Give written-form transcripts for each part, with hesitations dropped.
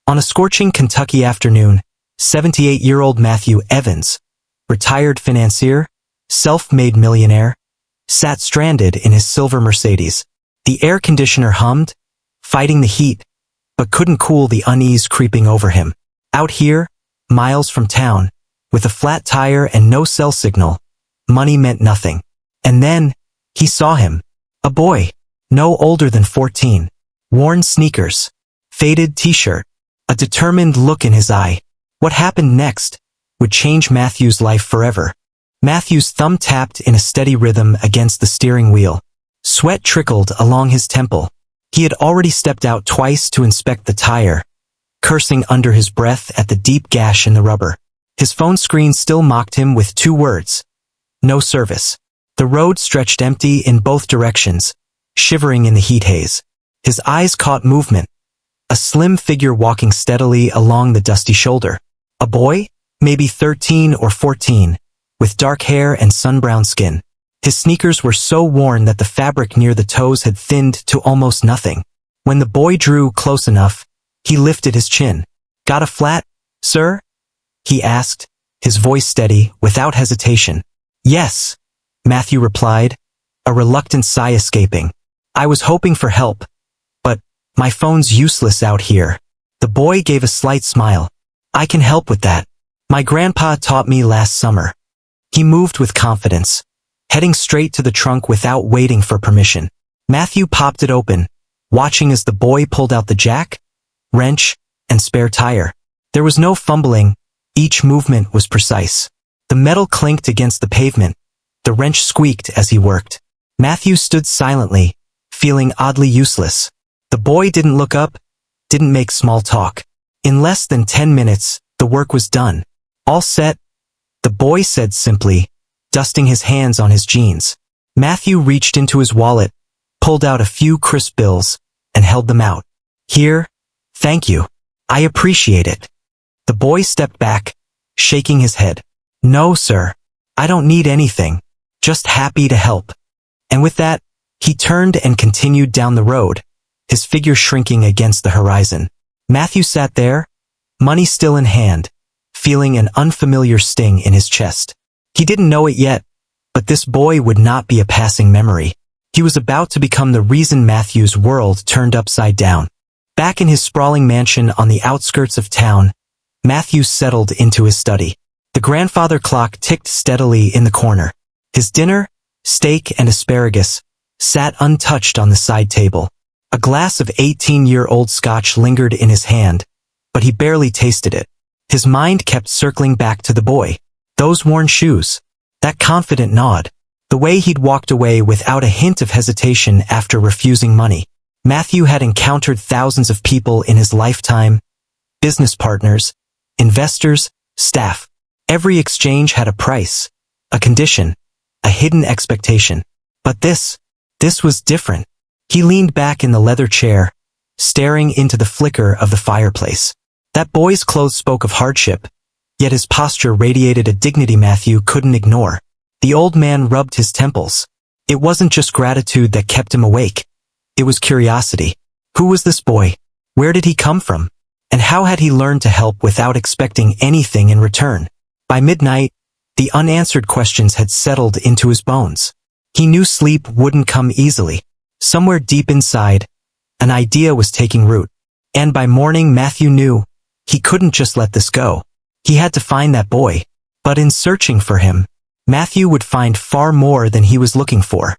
On a scorching Kentucky afternoon, 78-year-old Matthew Evans, retired financier, self-made millionaire, sat stranded in his silver Mercedes. The air conditioner hummed, fighting the heat, but couldn't cool the unease creeping over him. Out here, miles from town, with a flat tire and no cell signal, money meant nothing. And then, he saw him. A boy, no older than 14, worn sneakers, faded t-shirt, a determined look in his eye. What happened next would change Matthew's life forever. Matthew's thumb tapped in a steady rhythm against the steering wheel. Sweat trickled along his temple. He had already stepped out twice to inspect the tire, cursing under his breath at the deep gash in the rubber. His phone screen still mocked him with 2 words. No service. The road stretched empty in both directions, shivering in the heat haze. His eyes caught movement. A slim figure walking steadily along the dusty shoulder. A boy, maybe 13 or 14, with dark hair and sun-browned skin. His sneakers were so worn that the fabric near the toes had thinned to almost nothing. When the boy drew close enough, he lifted his chin. "Got a flat, sir?" he asked, his voice steady, without hesitation. "Yes," Matthew replied, a reluctant sigh escaping. "I was hoping for help, but my phone's useless out here." The boy gave a slight smile. "I can help with that. My grandpa taught me last summer." He moved with confidence, heading straight to the trunk without waiting for permission. Matthew popped it open, watching as the boy pulled out the jack, wrench, and spare tire. There was no fumbling. Each movement was precise. The metal clinked against the pavement. The wrench squeaked as he worked. Matthew stood silently, feeling oddly useless. The boy didn't look up, didn't make small talk. In less than 10 minutes, the work was done. "All set," the boy said simply, dusting his hands on his jeans. Matthew reached into his wallet, pulled out a few crisp bills, and held them out. "Here, thank you. I appreciate it." The boy stepped back, shaking his head. "No, sir. I don't need anything. Just happy to help." And with that, he turned and continued down the road, his figure shrinking against the horizon. Matthew sat there, money still in hand, feeling an unfamiliar sting in his chest. He didn't know it yet, but this boy would not be a passing memory. He was about to become the reason Matthew's world turned upside down. Back in his sprawling mansion on the outskirts of town, Matthew settled into his study. The grandfather clock ticked steadily in the corner. His dinner, steak and asparagus, sat untouched on the side table. A glass of 18-year-old scotch lingered in his hand, but he barely tasted it. His mind kept circling back to the boy. Those worn shoes, that confident nod, the way he'd walked away without a hint of hesitation after refusing money. Matthew had encountered thousands of people in his lifetime, business partners, investors, staff. Every exchange had a price, a condition, a hidden expectation. But this was different. He leaned back in the leather chair, staring into the flicker of the fireplace. That boy's clothes spoke of hardship, yet his posture radiated a dignity Matthew couldn't ignore. The old man rubbed his temples. It wasn't just gratitude that kept him awake. It was curiosity. Who was this boy? Where did he come from? And how had he learned to help without expecting anything in return? By midnight, the unanswered questions had settled into his bones. He knew sleep wouldn't come easily. Somewhere deep inside, an idea was taking root. And by morning, Matthew knew he couldn't just let this go. He had to find that boy. But in searching for him, Matthew would find far more than he was looking for.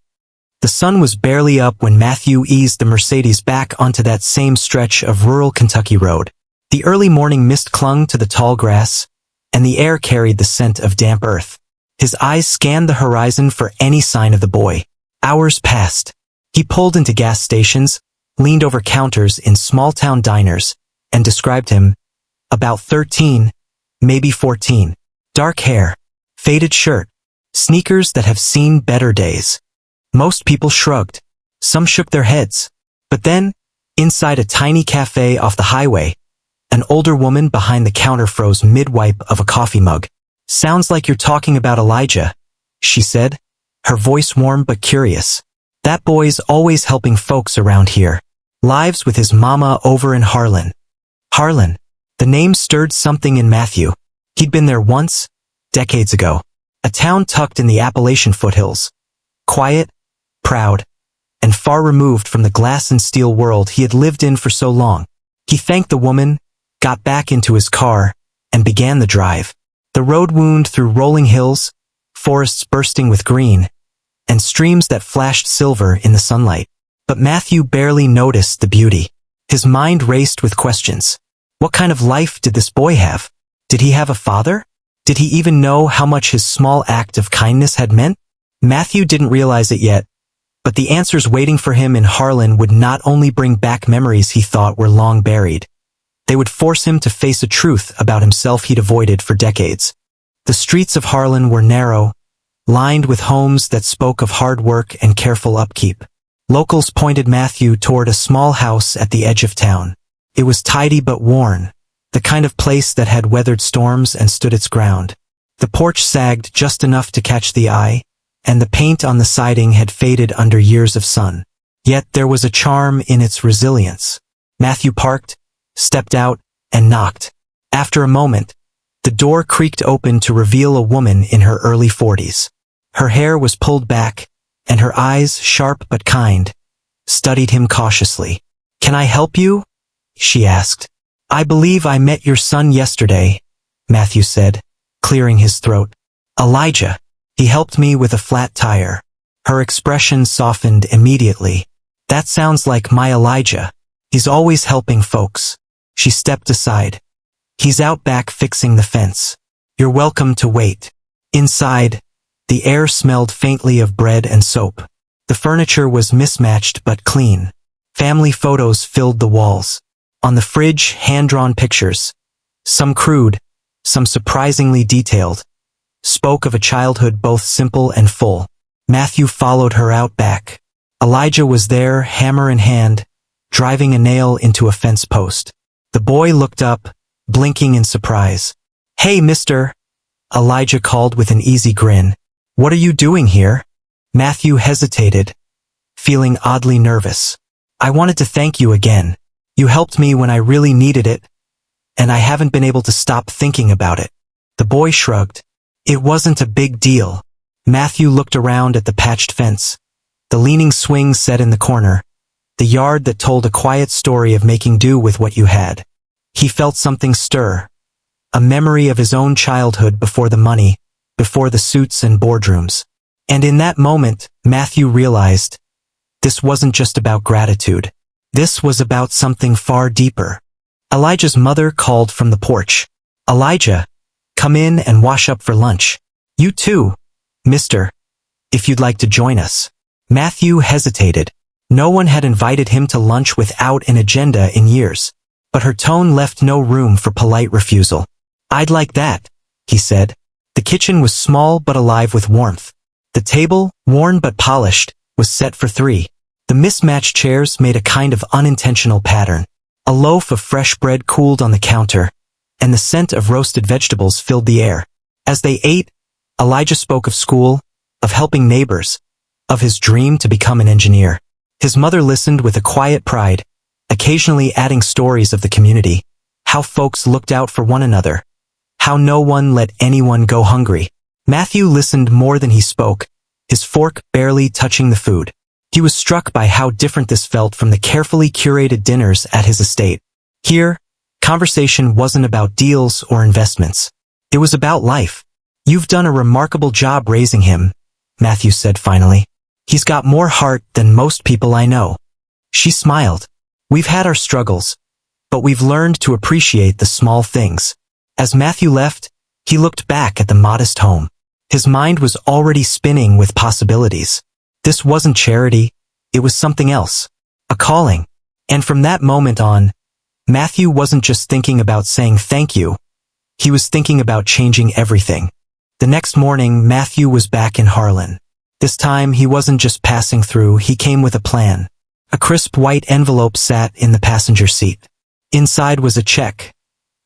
The sun was barely up when Matthew eased the Mercedes back onto that same stretch of rural Kentucky road. The early morning mist clung to the tall grass, and the air carried the scent of damp earth. His eyes scanned the horizon for any sign of the boy. Hours passed. He pulled into gas stations, leaned over counters in small-town diners, and described him. About 13, maybe 14. Dark hair, faded shirt, sneakers that have seen better days. Most people shrugged. Some shook their heads. But then, inside a tiny cafe off the highway, an older woman behind the counter froze mid-wipe of a coffee mug. "Sounds like you're talking about Elijah," she said, her voice warm but curious. "That boy's always helping folks around here. Lives with his mama over in Harlan." Harlan. The name stirred something in Matthew. He'd been there once, decades ago. A town tucked in the Appalachian foothills. Quiet, proud, and far removed from the glass and steel world he had lived in for so long. He thanked the woman, got back into his car, and began the drive. The road wound through rolling hills, forests bursting with green, and streams that flashed silver in the sunlight. But Matthew barely noticed the beauty. His mind raced with questions. What kind of life did this boy have? Did he have a father? Did he even know how much his small act of kindness had meant? Matthew didn't realize it yet, but the answers waiting for him in Harlan would not only bring back memories he thought were long buried. They would force him to face a truth about himself he'd avoided for decades. The streets of Harlan were narrow, lined with homes that spoke of hard work and careful upkeep. Locals pointed Matthew toward a small house at the edge of town. It was tidy but worn, the kind of place that had weathered storms and stood its ground. The porch sagged just enough to catch the eye, and the paint on the siding had faded under years of sun. Yet there was a charm in its resilience. Matthew parked, stepped out, and knocked. After a moment, the door creaked open to reveal a woman in her early 40s. Her hair was pulled back, and her eyes, sharp but kind, studied him cautiously. "Can I help you?" she asked. "I believe I met your son yesterday," Matthew said, clearing his throat. "Elijah. He helped me with a flat tire." Her expression softened immediately. "That sounds like my Elijah. He's always helping folks." She stepped aside. "He's out back fixing the fence. You're welcome to wait." Inside, the air smelled faintly of bread and soap. The furniture was mismatched but clean. Family photos filled the walls. On the fridge, hand-drawn pictures, some crude, some surprisingly detailed, spoke of a childhood both simple and full. Matthew followed her out back. Elijah was there, hammer in hand, driving a nail into a fence post. The boy looked up, blinking in surprise. "Hey, mister," Elijah called with an easy grin. "What are you doing here?" Matthew hesitated, feeling oddly nervous. "I wanted to thank you again. You helped me when I really needed it, and I haven't been able to stop thinking about it." The boy shrugged. "It wasn't a big deal." Matthew looked around at the patched fence, the leaning swing set in the corner, the yard that told a quiet story of making do with what you had. He felt something stir, a memory of his own childhood before the money, before the suits and boardrooms. And in that moment, Matthew realized, this wasn't just about gratitude. This was about something far deeper. Elijah's mother called from the porch. "Elijah, come in and wash up for lunch. You too, mister, if you'd like to join us." Matthew hesitated. No one had invited him to lunch without an agenda in years, but her tone left no room for polite refusal. "I'd like that," he said. The kitchen was small but alive with warmth. The table, worn but polished, was set for 3. The mismatched chairs made a kind of unintentional pattern. A loaf of fresh bread cooled on the counter, and the scent of roasted vegetables filled the air. As they ate, Elijah spoke of school, of helping neighbors, of his dream to become an engineer. His mother listened with a quiet pride, occasionally adding stories of the community, how folks looked out for one another, how no one let anyone go hungry. Matthew listened more than he spoke, his fork barely touching the food. He was struck by how different this felt from the carefully curated dinners at his estate. Here, conversation wasn't about deals or investments. It was about life. "You've done a remarkable job raising him," Matthew said finally. "He's got more heart than most people I know." She smiled. "We've had our struggles, but we've learned to appreciate the small things." As Matthew left, he looked back at the modest home. His mind was already spinning with possibilities. This wasn't charity, it was something else. A calling. And from that moment on, Matthew wasn't just thinking about saying thank you. He was thinking about changing everything. The next morning, Matthew was back in Harlan. This time, he wasn't just passing through, he came with a plan. A crisp white envelope sat in the passenger seat. Inside was a check,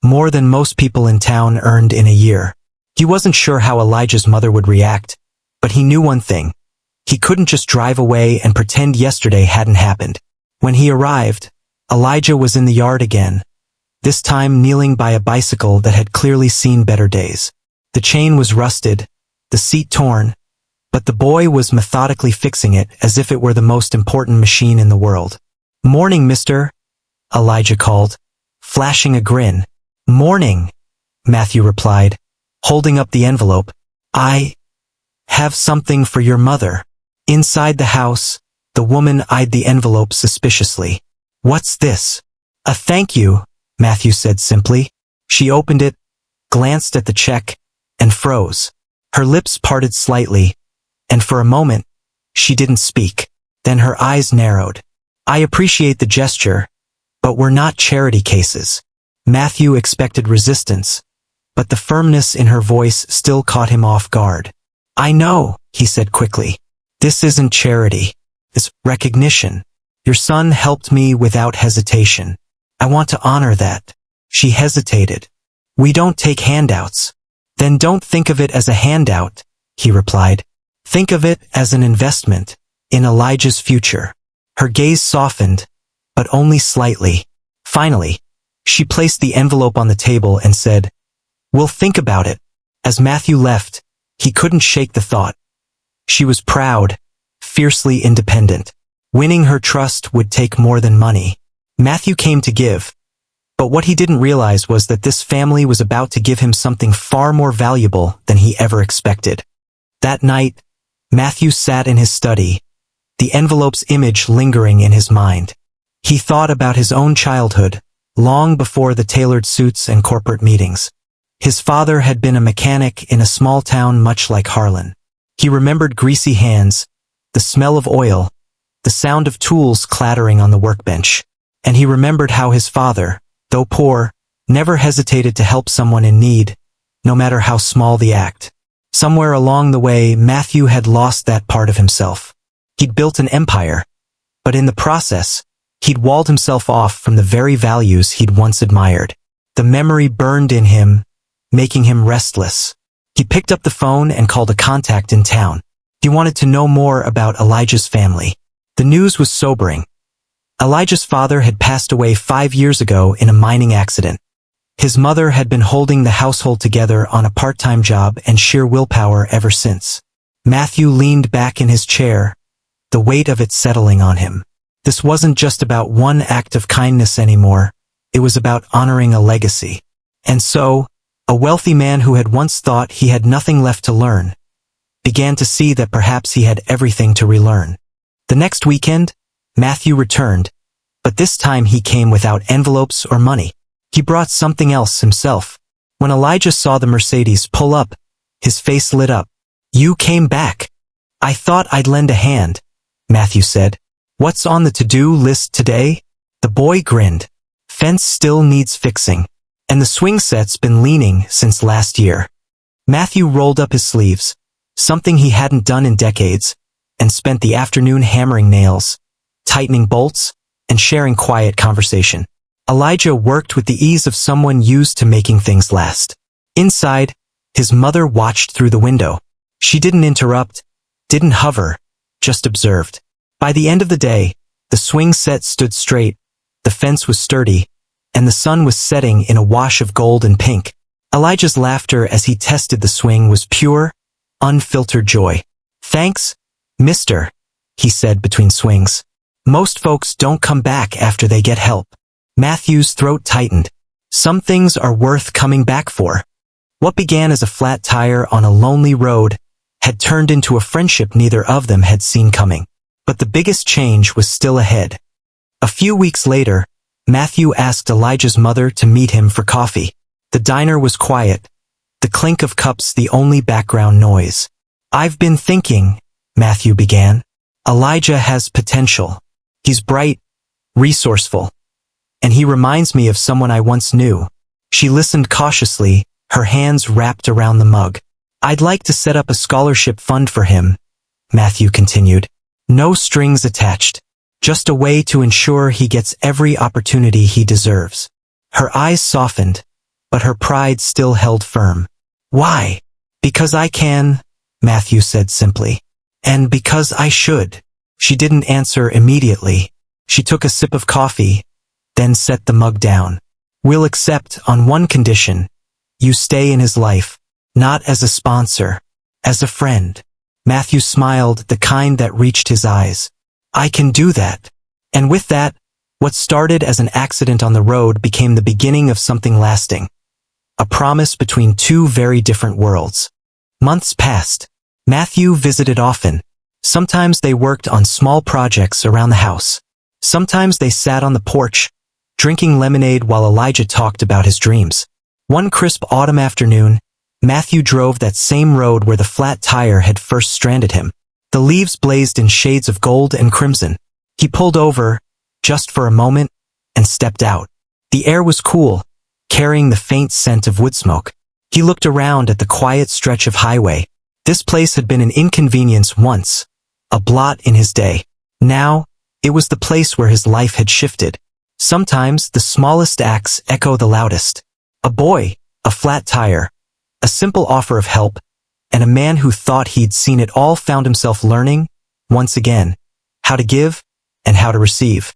more than most people in town earned in a year. He wasn't sure how Elijah's mother would react, but he knew one thing. He couldn't just drive away and pretend yesterday hadn't happened. When he arrived, Elijah was in the yard again, this time kneeling by a bicycle that had clearly seen better days. The chain was rusted, the seat torn, but the boy was methodically fixing it as if it were the most important machine in the world. "Morning, mister," Elijah called, flashing a grin. "Morning," Matthew replied, holding up the envelope. "I have something for your mother." Inside the house, the woman eyed the envelope suspiciously. "What's this?" "A thank you," Matthew said simply. She opened it, glanced at the check, and froze. Her lips parted slightly, and for a moment, she didn't speak. Then her eyes narrowed. "I appreciate the gesture, but we're not charity cases." Matthew expected resistance, but the firmness in her voice still caught him off guard. "I know," he said quickly. "This isn't charity. It's recognition. Your son helped me without hesitation. I want to honor that." She hesitated. "We don't take handouts." "Then don't think of it as a handout," he replied. "Think of it as an investment in Elijah's future." Her gaze softened, but only slightly. Finally, she placed the envelope on the table and said, "We'll think about it." As Matthew left, he couldn't shake the thought. She was proud, fiercely independent. Winning her trust would take more than money. Matthew came to give, but what he didn't realize was that this family was about to give him something far more valuable than he ever expected. That night, Matthew sat in his study, the envelope's image lingering in his mind. He thought about his own childhood, long before the tailored suits and corporate meetings. His father had been a mechanic in a small town much like Harlan. He remembered greasy hands, the smell of oil, the sound of tools clattering on the workbench. And he remembered how his father, though poor, never hesitated to help someone in need, no matter how small the act. Somewhere along the way, Matthew had lost that part of himself. He'd built an empire, but in the process, he'd walled himself off from the very values he'd once admired. The memory burned in him, making him restless. He picked up the phone and called a contact in town. He wanted to know more about Elijah's family. The news was sobering. Elijah's father had passed away 5 years ago in a mining accident. His mother had been holding the household together on a part-time job and sheer willpower ever since. Matthew leaned back in his chair, the weight of it settling on him. This wasn't just about one act of kindness anymore. It was about honoring a legacy. And so, a wealthy man who had once thought he had nothing left to learn, began to see that perhaps he had everything to relearn. The next weekend, Matthew returned, but this time he came without envelopes or money. He brought something else himself. When Elijah saw the Mercedes pull up, his face lit up. "You came back. I thought I'd lend a hand," Matthew said. "What's on the to-do list today?" The boy grinned. "Fence still needs fixing, and the swing set's been leaning since last year." Matthew rolled up his sleeves, something he hadn't done in decades, and spent the afternoon hammering nails, tightening bolts, and sharing quiet conversation. Elijah worked with the ease of someone used to making things last. Inside, his mother watched through the window. She didn't interrupt, didn't hover, just observed. By the end of the day, the swing set stood straight, the fence was sturdy, and the sun was setting in a wash of gold and pink. Elijah's laughter as he tested the swing was pure, unfiltered joy. "Thanks, mister," he said between swings. "Most folks don't come back after they get help." Matthew's throat tightened. Some things are worth coming back for. What began as a flat tire on a lonely road had turned into a friendship neither of them had seen coming. But the biggest change was still ahead. A few weeks later, Matthew asked Elijah's mother to meet him for coffee. The diner was quiet, the clink of cups the only background noise. "I've been thinking," Matthew began. "Elijah has potential. He's bright, resourceful, and he reminds me of someone I once knew." She listened cautiously, her hands wrapped around the mug. "I'd like to set up a scholarship fund for him," Matthew continued. "No strings attached. Just a way to ensure he gets every opportunity he deserves." Her eyes softened, but her pride still held firm. "Why?" "Because I can," Matthew said simply. "And because I should." She didn't answer immediately. She took a sip of coffee, then set the mug down. We'll accept on one condition. You stay in his life, not as a sponsor, as a friend. Matthew smiled, the kind that reached his eyes. I can do that. And with that, what started as an accident on the road became the beginning of something lasting. A promise between two very different worlds. Months passed. Matthew visited often. Sometimes they worked on small projects around the house. Sometimes they sat on the porch, drinking lemonade while Elijah talked about his dreams. One crisp autumn afternoon, Matthew drove that same road where the flat tire had first stranded him. The leaves blazed in shades of gold and crimson. He pulled over, just for a moment, and stepped out. The air was cool, carrying the faint scent of wood smoke. He looked around at the quiet stretch of highway. This place had been an inconvenience once, a blot in his day. Now, it was the place where his life had shifted. Sometimes the smallest acts echo the loudest. A boy, a flat tire, a simple offer of help, and a man who thought he'd seen it all found himself learning, once again, how to give and how to receive.